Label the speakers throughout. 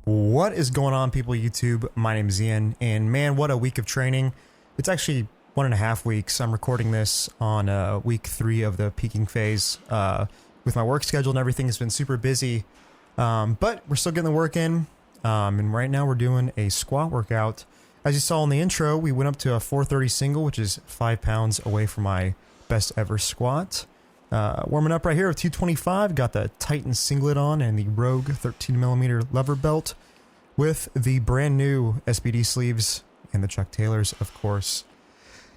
Speaker 1: What is going on, people of YouTube? My name is Lian, and man, what a week of training. It's actually 1.5 weeks. I'm recording this on week 3 of the peaking phase. With my work schedule and everything, it's been super busy, but we're still getting the work in. And right now we're doing a squat workout. As you saw in the intro, we went up to a 430 single, which is 5 pounds away from my best ever squat. Warming up right here with 225, got the Titan singlet on and the Rogue 13mm lever belt with the brand new SBD sleeves and the Chuck Taylors, of course.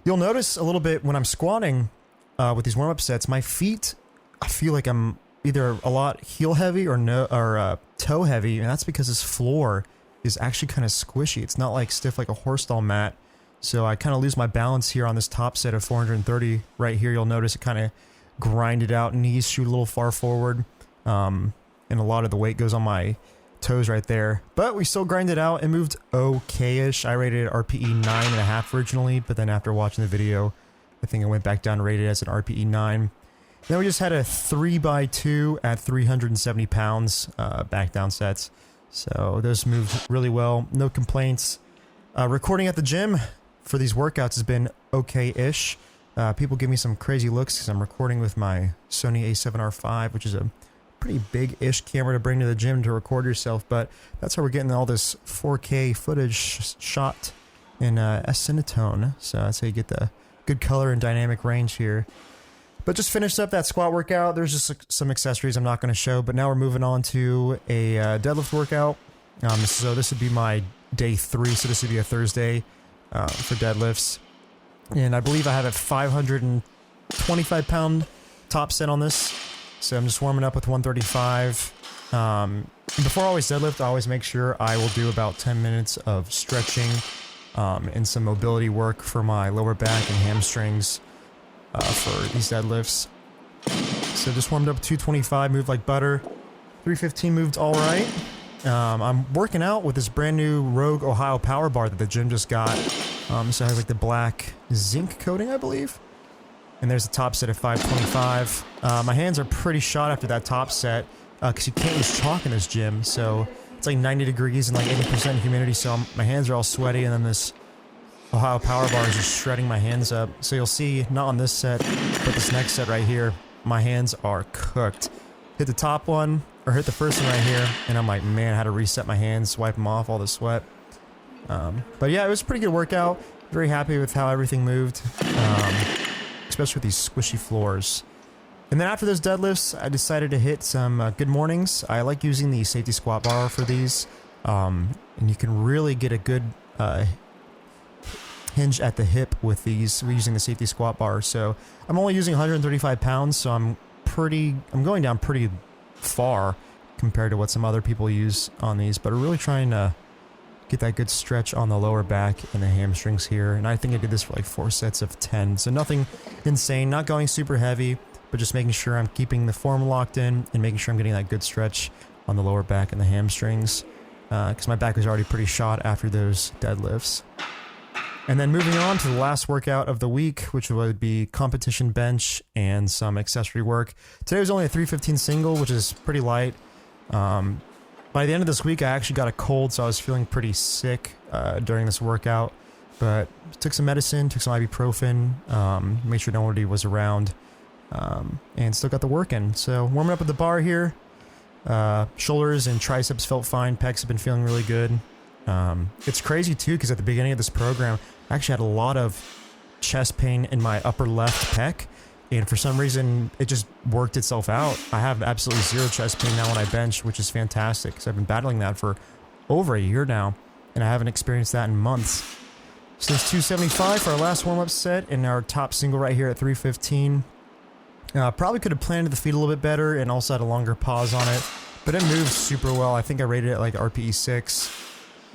Speaker 1: You'll notice a little bit when I'm squatting with these warm-up sets, my feet, I feel like I'm either a lot heel heavy or toe heavy, and that's because this floor is actually kind of squishy. It's not like stiff like a horse stall mat, so I kind of lose my balance here on this top set of 430. Right here, you'll notice it kind of grinded out, knees shoot a little far forward, and a lot of the weight goes on my toes right there, but we still grinded out and moved okay-ish. I rated it RPE 9.5 originally, but then after watching the video, I think I went back down and rated it as an RPE 9. Then we just had a 3x2 at 370 pounds back down sets, so those moved really well, no complaints. Recording at the gym for these workouts has been okay-ish. People give me some crazy looks because I'm recording with my Sony A7RV, which is a pretty big-ish camera to bring to the gym to record yourself, but that's how we're getting all this 4K footage shot in Cinetone, so that's how you get the good color and dynamic range here. But just finished up that squat workout. There's just some accessories I'm not going to show, but now we're moving on to a deadlift workout. So this would be my day 3, so this would be a Thursday for deadlifts. And I believe I have a 525-pound top set on this. So I'm just warming up with 135. Before I always deadlift, I always make sure I will do about 10 minutes of stretching and some mobility work for my lower back and hamstrings for these deadlifts. So just warmed up 225, moved like butter. 315 moved all right. I'm working out with this brand new Rogue Ohio power bar that the gym just got. So it has like the black zinc coating, I believe. And there's the top set at 525. My hands are pretty shot after that top set because you can't use chalk in this gym. So it's like 90 degrees and like 80% humidity. So my hands are all sweaty, and then this Ohio power bar is just shredding my hands up. So you'll see, not on this set, but this next set right here, my hands are cooked. Hit the top one, or hit the first one right here, and I'm like, man, I had to reset my hands, wipe them off, all the sweat. But yeah, it was a pretty good workout. Very happy with how everything moved, especially with these squishy floors. And then after those deadlifts, I decided to hit some good mornings. I like using the safety squat bar for these, and you can really get a good hinge at the hip with these using the safety squat bar. So I'm only using 135 pounds, so I'm going down pretty far compared to what some other people use on these, but I'm really trying to get that good stretch on the lower back and the hamstrings here. And I think I did this for like 4 sets of 10. So nothing insane, not going super heavy, but just making sure I'm keeping the form locked in and making sure I'm getting that good stretch on the lower back and the hamstrings. Because my back was already pretty shot after those deadlifts. And then moving on to the last workout of the week, which would be competition bench and some accessory work. Today was only a 315 single, which is pretty light. By the end of this week, I actually got a cold, so I was feeling pretty sick during this workout. But took some medicine, took some ibuprofen, made sure nobody was around, and still got the work in. So warming up with the bar here. Shoulders and triceps felt fine. Pecs have been feeling really good. It's crazy too, because at the beginning of this program, I actually had a lot of chest pain in my upper left pec. And for some reason, it just worked itself out. I have absolutely zero chest pain now when I bench, which is fantastic, because I've been battling that for over a year now, and I haven't experienced that in months. So there's 275 for our last warm-up set, and our top single right here at 315. Probably could have planted the feet a little bit better, and also had a longer pause on it, but it moved super well. I think I rated it like RPE 6,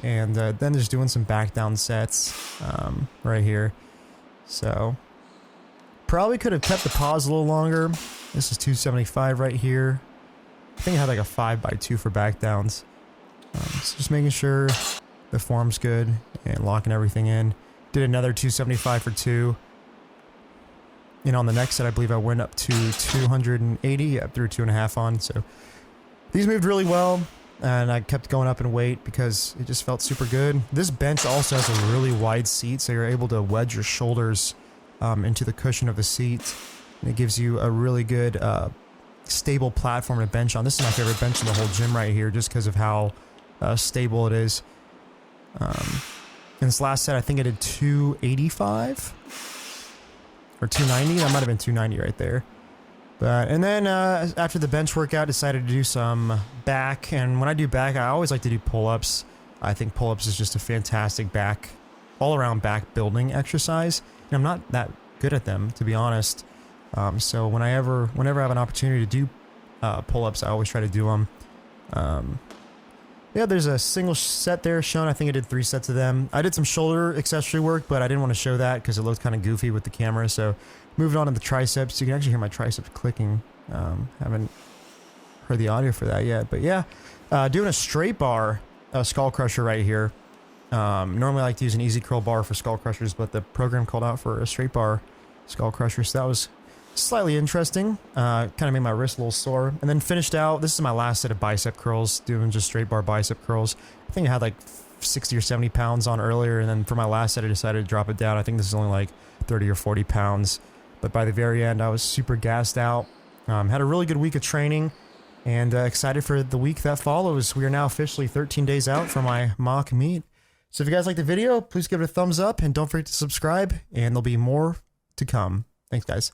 Speaker 1: and then just doing some back down sets right here. So probably could have kept the pause a little longer. This is 275 right here. I think I had like a 5x2 for back downs. So just making sure the form's good and locking everything in. Did another 275 for 2. And on the next set, I believe I went up to 280. I threw 2.5 on. So these moved really well. and I kept going up in weight because it just felt super good. This bench also has a really wide seat, so you're able to wedge your shoulders into the cushion of the seat. And it gives you a really good stable platform to bench on. This is my favorite bench in the whole gym right here, just because of how stable it is. In this last set, I think I did 285 or 290. That might have been 290 right there. And then after the bench workout, decided to do some back. And when I do back, I always like to do pull-ups. I think pull-ups is just a fantastic all-around back building exercise. And I'm not that good at them, to be honest. So whenever I have an opportunity to do pull-ups, I always try to do them. Yeah, there's a single set there shown. I think I did 3 sets of them. I did some shoulder accessory work, but I didn't want to show that because it looked kind of goofy with the camera. So moving on to the triceps. You can actually hear my triceps clicking. Haven't heard the audio for that yet. But yeah, doing a straight bar skull crusher right here. Normally I like to use an easy curl bar for skull crushers, but the program called out for a straight bar skull crusher. So that was slightly interesting. Kind of made my wrist a little sore. And then finished out, this is my last set of bicep curls, doing just straight bar bicep curls. I think I had like 60 or 70 pounds on earlier, and then for my last set I decided to drop it down. I think this is only like 30 or 40 pounds. But by the very end I was super gassed out. Had a really good week of training, and excited for the week that follows. We are now officially 13 days out from my mock meet. So if you guys like the video, please give it a thumbs up, and don't forget to subscribe, and there'll be more to come. Thanks guys.